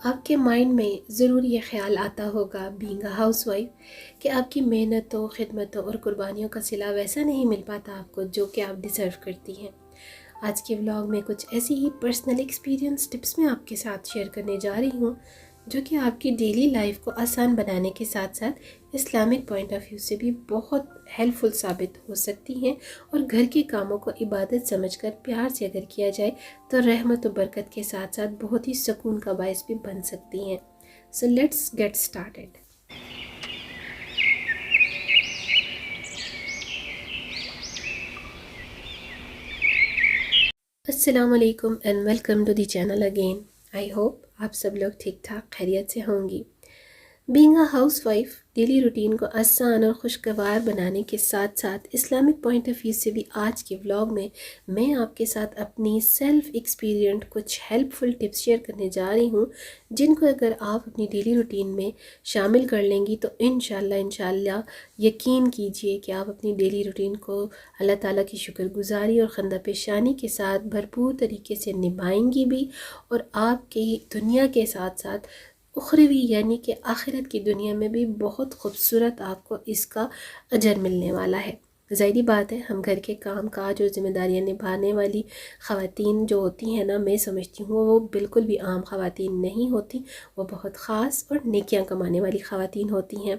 آپ کے مائنڈ میں ضرور یہ خیال آتا ہوگا بینگ اے ہاؤس وائف کہ آپ کی محنتوں خدمتوں اور قربانیوں کا صلہ ویسا نہیں مل پاتا آپ کو جو کہ آپ ڈیزرو کرتی ہیں۔ آج کے ولاگ میں کچھ ایسی ہی پرسنل ایکسپیرینس ٹپس میں آپ کے ساتھ شیئر کرنے جا رہی ہوں جو کہ آپ کی ڈیلی لائف کو آسان بنانے کے ساتھ ساتھ اسلامک پوائنٹ آف ویو سے بھی بہت ہیلپ فل ثابت ہو سکتی ہیں، اور گھر کے کاموں کو عبادت سمجھ کر پیار سے اگر کیا جائے تو رحمت و برکت کے ساتھ ساتھ بہت ہی سکون کا باعث بھی بن سکتی ہیں۔ So let's get started. السلام علیکم and welcome to the channel again. I hope آپ سب لوگ ٹھیک ٹھاک خیریت سے ہوں گی۔ Being a housewife daily routine کو آسان اور خوشگوار بنانے کے ساتھ ساتھ اسلامک پوائنٹ آف ویو سے بھی آج کے ولاگ میں آپ کے ساتھ اپنی سیلف ایکسپیرینٹ کچھ ہیلپ فل ٹپس شیئر کرنے جا رہی ہوں، جن کو اگر آپ اپنی ڈیلی روٹین میں شامل کر لیں گی تو انشاءاللہ یقین کیجئے کہ آپ اپنی ڈیلی روٹین کو اللہ تعالیٰ کی شکر گزاری اور خندہ پیشانی کے ساتھ بھرپور طریقے سے نبھائیں گی بھی، اور آپ کی دنیا کے ساتھ ساتھ اخروی یعنی کہ آخرت کی دنیا میں بھی بہت خوبصورت آپ کو اس کا اجر ملنے والا ہے۔ ظاہری بات ہے، ہم گھر کے کام کاج اور ذمہ داریاں نبھانے والی خواتین جو ہوتی ہیں نا، میں سمجھتی ہوں وہ بالکل بھی عام خواتین نہیں ہوتی، وہ بہت خاص اور نیکیاں کمانے والی خواتین ہوتی ہیں۔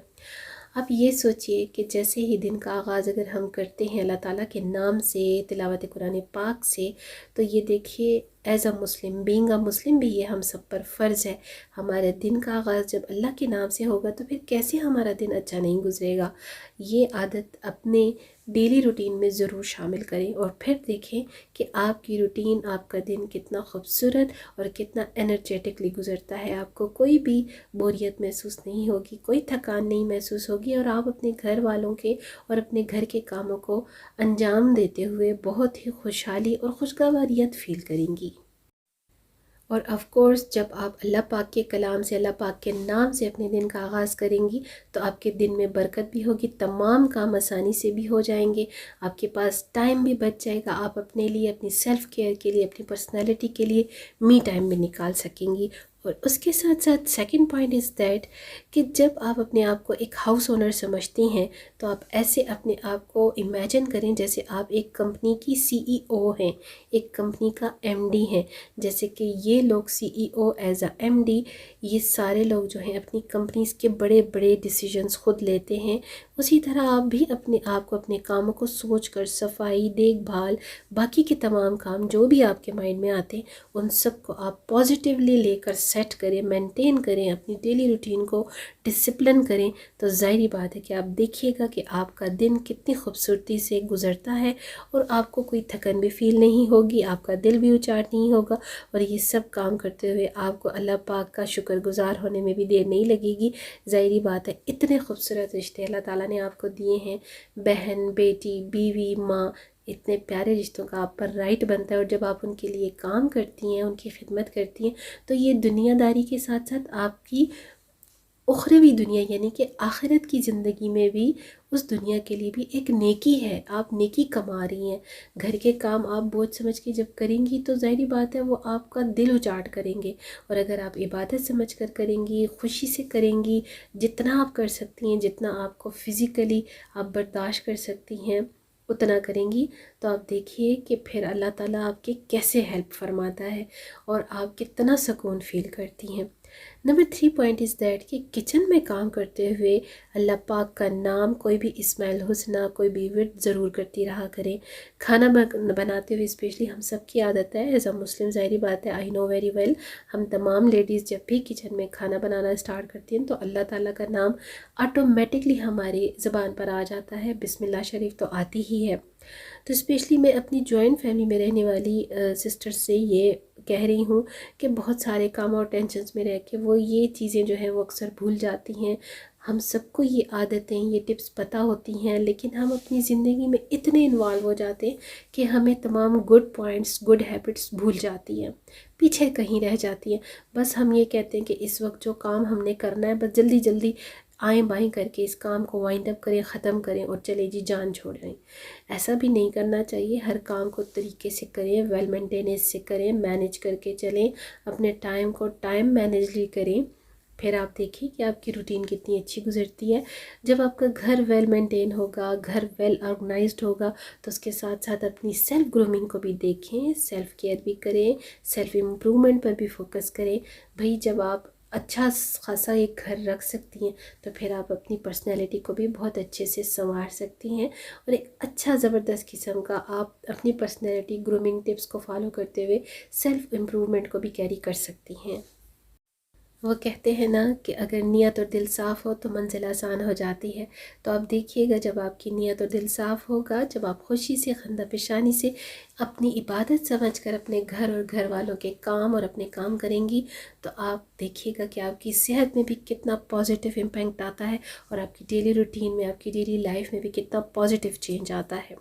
آپ یہ سوچئے کہ جیسے ہی دن کا آغاز اگر ہم کرتے ہیں اللہ تعالیٰ کے نام سے، تلاوت قرآن پاک سے، تو یہ دیکھیے as a Muslim, being a مسلم بھی یہ ہم سب پر فرض ہے۔ ہمارے دن کا آغاز جب اللہ کے نام سے ہوگا تو پھر کیسے ہمارا دن اچھا نہیں گزرے گا۔ یہ عادت اپنے ڈیلی روٹین میں ضرور شامل کریں، اور پھر دیکھیں کہ آپ کی روٹین، آپ کا دن کتنا خوبصورت اور کتنا انرجیٹکلی گزرتا ہے۔ آپ کو کوئی بھی بوریت محسوس نہیں ہوگی، کوئی تھکان نہیں محسوس ہوگی، اور آپ اپنے گھر والوں کے اور اپنے گھر کے کاموں کو انجام دیتے ہوئے بہت ہی خوشحالی اور خوشگواریت فیل کریں گی۔ اور آف کورس جب آپ اللہ پاک کے کلام سے، اللہ پاک کے نام سے اپنے دن کا آغاز کریں گی تو آپ کے دن میں برکت بھی ہوگی، تمام کام آسانی سے بھی ہو جائیں گے، آپ کے پاس ٹائم بھی بچ جائے گا، آپ اپنے لیے، اپنی سیلف کیئر کے لیے، اپنی پرسنالٹی کے لیے می ٹائم بھی نکال سکیں گی۔ اور اس کے ساتھ ساتھ سیکنڈ پوائنٹ از دیٹ کہ جب آپ اپنے آپ کو ایک ہاؤس اونر سمجھتی ہیں تو آپ ایسے اپنے آپ کو امیجن کریں جیسے آپ ایک کمپنی کی سی ای او ہیں، ایک کمپنی کا ایم ڈی ہیں۔ جیسے کہ یہ لوگ سی ای او ایز اے ایم ڈی، یہ سارے لوگ جو ہیں اپنی کمپنیز کے بڑے بڑے ڈیسیجنز خود لیتے ہیں، اسی طرح آپ بھی اپنے آپ کو، اپنے کاموں کو سوچ کر صفائی، دیکھ بھال، باقی کے تمام کام جو بھی آپ کے مائنڈ میں آتے ہیں ان سب کو آپ پازیٹیولی لے کر سیٹ کریں، مینٹین کریں، اپنی ڈیلی روٹین کو ڈسپلن کریں، تو ظاہری بات ہے کہ آپ دیکھیے گا کہ آپ کا دن کتنی خوبصورتی سے گزرتا ہے، اور آپ کو کوئی تھکن بھی فیل نہیں ہوگی، آپ کا دل بھی اچاٹ نہیں ہوگا، اور یہ سب کام کرتے ہوئے آپ کو اللہ پاک کا شکر گزار ہونے میں بھی دیر نہیں لگے گی۔ ظاہری بات ہے اتنے خوبصورت رشتے اللہ تعالیٰ نے آپ کو دیے ہیں، بہن، بیٹی، بیوی، ماں، اتنے پیارے رشتوں کا آپ پر رائٹ بنتا ہے، اور جب آپ ان کے لیے کام کرتی ہیں، ان کی خدمت کرتی ہیں، تو یہ دنیا داری کے ساتھ ساتھ آپ کی اخروی دنیا یعنی کہ آخرت کی زندگی میں بھی اس دنیا کے لیے بھی ایک نیکی ہے، آپ نیکی کما رہی ہیں۔ گھر کے کام آپ بوجھ سمجھ کے جب کریں گی تو ظاہری بات ہے وہ آپ کا دل اچاٹ کریں گے، اور اگر آپ عبادت سمجھ کر کریں گی، خوشی سے کریں گی، جتنا آپ کر سکتی ہیں، جتنا آپ کو فزیکلی آپ برداشت کر سکتی ہیں اتنا کریں گی، تو آپ دیکھیے کہ پھر اللہ تعالیٰ آپ کے کیسے ہیلپ فرماتا ہے اور آپ کتنا سکون فیل کرتی ہیں۔ نمبر 3 پوائنٹ از دیٹ کہ کچن میں کام کرتے ہوئے اللہ پاک کا نام، کوئی بھی اسماعیل حسنہ، کوئی بھی ورد ضرور کرتی رہا کریں۔ کھانا بناتے ہوئے اسپیشلی ہم سب کی عادت ہے ایز اے مسلم، ظاہری بات ہے، آئی نو ویری ویل، ہم تمام لیڈیز جب بھی کچن میں کھانا بنانا اسٹارٹ کرتی ہیں تو اللہ تعالیٰ کا نام آٹومیٹکلی ہماری زبان پر آ جاتا ہے، بسم اللہ شریف تو آتی ہی ہے۔ تو اسپیشلی میں اپنی جوائنٹ فیملی میں رہنے والی سسٹر سے یہ کہہ رہی ہوں کہ بہت سارے کام اور ٹینشنز میں رہ کے وہ یہ چیزیں جو ہیں وہ اکثر بھول جاتی ہیں۔ ہم سب کو یہ عادتیں، یہ ٹپس پتہ ہوتی ہیں، لیکن ہم اپنی زندگی میں اتنے انوالو ہو جاتے ہیں کہ ہمیں تمام گڈ پوائنٹس، گڈ ہیبٹس بھول جاتی ہیں، پیچھے کہیں رہ جاتی ہیں۔ بس ہم یہ کہتے ہیں کہ اس وقت جو کام ہم نے کرنا ہے بس جلدی جلدی آئیں بائیں کر کے اس کام کو وائنڈ اپ کریں، ختم کریں اور چلے جی جان چھوڑیں. ایسا بھی نہیں کرنا چاہیے. ہر کام کو طریقے سے کریں، ویل مینٹیننس سے کریں، مینیج کر کے چلیں، اپنے ٹائم کو ٹائم مینیجلی کریں. پھر آپ دیکھیں کہ آپ کی روٹین کتنی اچھی گزرتی ہے. جب آپ کا گھر ویل مینٹین ہوگا، گھر ویل آرگنائزڈ ہوگا، تو اس کے ساتھ ساتھ اپنی سیلف گرومنگ کو بھی دیکھیں، سیلف کیئر بھی کریں، سیلف امپرومنٹ پر بھی فوکس کریں. بھئی جب آپ اچھا خاصا ایک گھر رکھ سکتی ہیں تو پھر آپ اپنی پرسنالٹی کو بھی بہت اچھے سے سنوار سکتی ہیں، اور ایک اچھا زبردست قسم کا آپ اپنی پرسنالٹی گرومنگ ٹپس کو فالو کرتے ہوئے سیلف امپرومنٹ کو بھی کیری کر سکتی ہیں. وہ کہتے ہیں نا کہ اگر نیت اور دل صاف ہو تو منزل آسان ہو جاتی ہے. تو آپ دیکھیے گا جب آپ کی نیت اور دل صاف ہوگا، جب آپ خوشی سے، خندہ پیشانی سے اپنی عبادت سمجھ کر اپنے گھر اور گھر والوں کے کام اور اپنے کام کریں گی، تو آپ دیکھیے گا کہ آپ کی صحت میں بھی کتنا پازیٹیو امپیکٹ آتا ہے، اور آپ کی ڈیلی روٹین میں، آپ کی ڈیلی لائف میں بھی کتنا پازیٹیو چینج آتا ہے.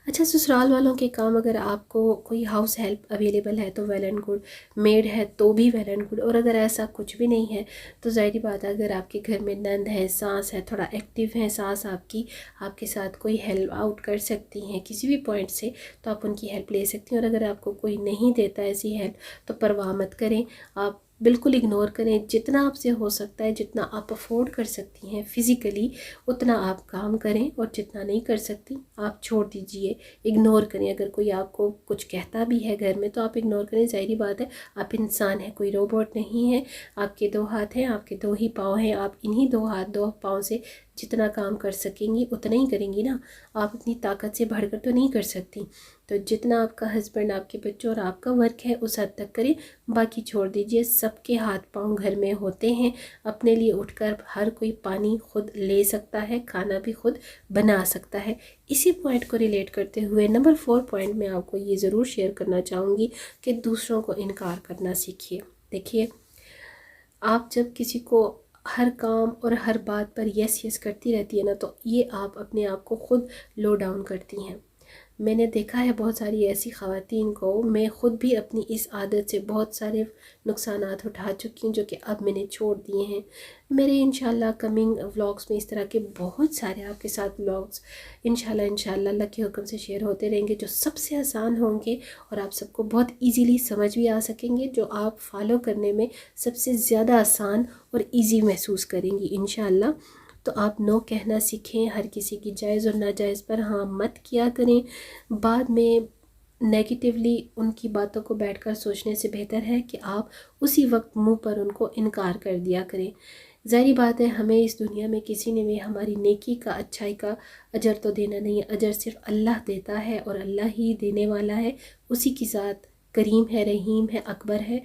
اچھا، سسرال والوں کے کام اگر آپ کو کوئی ہاؤس ہیلپ اویلیبل ہے تو ویل اینڈ گڈ، میڈ ہے تو بھی ویل اینڈ گڈ. اور اگر ایسا کچھ بھی نہیں ہے تو ظاہری بات ہے اگر آپ کے گھر میں نند ہے، ساس ہے، تھوڑا ایکٹیو ہے ساس آپ کے ساتھ کوئی ہیلپ آؤٹ کر سکتی ہیں کسی بھی پوائنٹ سے، تو آپ ان کی ہیلپ لے سکتی ہیں. اور اگر آپ کو کوئی نہیں دیتا ایسی ہیلپ تو پرواہ مت کریں، آپ بالکل اگنور کریں. جتنا آپ سے ہو سکتا ہے، جتنا آپ افورڈ کر سکتی ہیں فزیکلی، اتنا آپ کام کریں، اور جتنا نہیں کر سکتی آپ چھوڑ دیجئے، اگنور کریں. اگر کوئی آپ کو کچھ کہتا بھی ہے گھر میں تو آپ اگنور کریں. ظاہری بات ہے آپ انسان ہیں، کوئی روبوٹ نہیں ہے. آپ کے 2 ہاتھ ہیں، آپ کے 2 ہی پاؤں ہیں، آپ انہی 2 ہاتھ 2 پاؤں سے جتنا کام کر سکیں گی اتنا ہی کریں گی نا. آپ اپنی طاقت سے بڑھ کر تو نہیں کر سکتی. تو جتنا آپ کا ہسبینڈ، آپ کے بچوں اور آپ کا ورک ہے اس حد تک کریں، باقی چھوڑ دیجئے. سب کے ہاتھ پاؤں گھر میں ہوتے ہیں. اپنے لیے اٹھ کر ہر کوئی پانی خود لے سکتا ہے، کھانا بھی خود بنا سکتا ہے. اسی پوائنٹ کو ریلیٹ کرتے ہوئے نمبر 4 پوائنٹ میں آپ کو یہ ضرور شیئر کرنا چاہوں گی کہ دوسروں کو انکار کرنا سیکھیے. دیکھیے، آپ جب کسی کو ہر کام اور ہر بات پر یس یس کرتی رہتی ہے نا، تو یہ آپ اپنے آپ کو خود لو ڈاؤن کرتی ہیں. میں نے دیکھا ہے بہت ساری ایسی خواتین کو، میں خود بھی اپنی اس عادت سے بہت سارے نقصانات اٹھا چکی ہوں جو کہ اب میں نے چھوڑ دیے ہیں. میرے انشاءاللہ کمنگ ولاگز میں اس طرح کے بہت سارے آپ کے ساتھ ولاگز انشاءاللہ اللہ کے حکم سے شیئر ہوتے رہیں گے، جو سب سے آسان ہوں گے اور آپ سب کو بہت ایزیلی سمجھ بھی آ سکیں گے، جو آپ فالو کرنے میں سب سے زیادہ آسان اور ایزی محسوس کریں گی انشاءاللہ. تو آپ نو کہنا سیکھیں، ہر کسی کی جائز اور ناجائز پر ہاں مت کیا کریں. بعد میں نیگیٹیولی ان کی باتوں کو بیٹھ کر سوچنے سے بہتر ہے کہ آپ اسی وقت منہ پر ان کو انکار کر دیا کریں. ظاہری بات ہے ہمیں اس دنیا میں کسی نے بھی ہماری نیکی کا، اچھائی کا اجر تو دینا نہیں ہے. اجر صرف اللہ دیتا ہے، اور اللہ ہی دینے والا ہے. اسی کی ذات کریم ہے، رحیم ہے، اکبر ہے.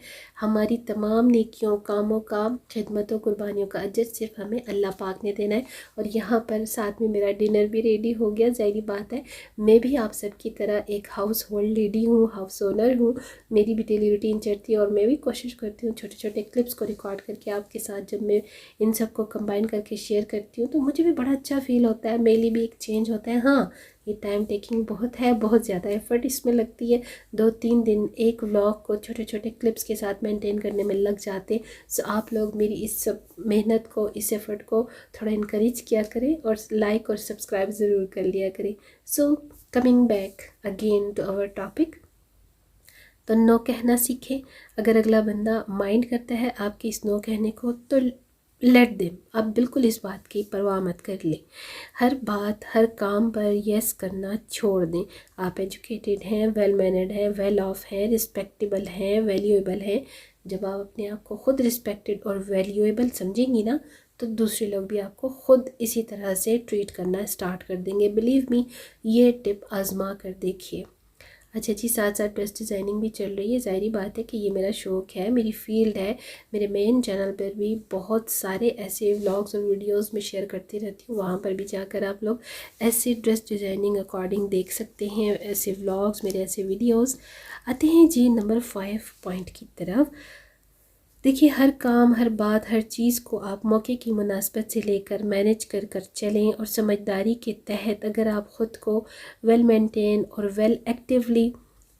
ہماری تمام نیکیوں، کاموں کا، خدمتوں، قربانیوں کا اجر صرف ہمیں اللہ پاک نے دینا ہے. اور یہاں پر ساتھ میں میرا ڈنر بھی ریڈی ہو گیا. ظاہری بات ہے میں بھی آپ سب کی طرح ایک ہاؤس ہولڈ لیڈی ہوں، ہاؤس اونر ہوں. میری بھی ڈیلی روٹین چڑھتی ہے، اور میں بھی کوشش کرتی ہوں چھوٹے چھوٹے کلپس کو ریکارڈ کر کے آپ کے ساتھ جب میں ان سب کو کمبائن کر کے شیئر کرتی ہوں تو مجھے بھی بڑا اچھا فیل ہوتا ہے. میرے لیے بھی ایک چینج ہوتا ہے. ہاں، یہ ٹائم ٹیکنگ بہت ہے، بہت زیادہ ایفرٹ اس میں لگتی ہے. 2-3 دن ایک ولاگ کو چھوٹے چھوٹے کلپس کے ساتھ مینٹین کرنے میں لگ جاتے. سو آپ لوگ میری اس سب محنت کو، اس ایفرٹ کو تھوڑا انکریج کیا کریں، اور لائک اور سبسکرائب ضرور کر لیا کریں. So coming back again to our topic, تو نو کہنا سیکھیں. اگر اگلا بندہ مائنڈ کرتا ہے آپ کے اس نو کہنے کو تو لیٹ دیم، آپ بالکل اس بات کی پرواہ مت کر لیں. ہر بات، ہر کام پر یس کرنا چھوڑ دیں. آپ ایجوکیٹڈ ہیں، ویل مینرڈ ہیں، ویل آف ہیں، رسپیکٹیبل ہیں، ویلیویبل ہیں. جب آپ اپنے آپ کو خود رسپیکٹڈ اور ویلیویبل سمجھیں گی نا، تو دوسرے لوگ بھی آپ کو خود اسی طرح سے ٹریٹ کرنا اسٹارٹ کر دیں گے. بلیو می، یہ ٹپ آزما کر دیکھیے. اچھا جی، ساتھ ساتھ ڈریس ڈیزائننگ بھی چل رہی ہے. ظاہری بات ہے کہ یہ میرا شوق ہے، میری فیلڈ ہے. میرے مین چینل پر بھی بہت سارے ایسے ولاگز اور ویڈیوز میں شیئر کرتی رہتی ہوں. وہاں پر بھی جا کر آپ لوگ ایسے ڈریس ڈیزائننگ اکارڈنگ دیکھ سکتے ہیں، ایسے ولاگز، میرے ایسے ویڈیوز. آتے ہیں جی نمبر 5 پوائنٹ کی طرف. دیکھیے، ہر کام، ہر بات، ہر چیز کو آپ موقع کی مناسبت سے لے کر مینیج کر کر چلیں، اور سمجھداری کے تحت اگر آپ خود کو ویل مینٹین اور well actually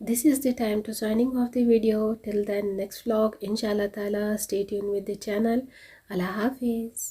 This is the time to signing off the video. Till then, next vlog inshallah ta'ala. Stay tuned with the channel. Allah Hafiz.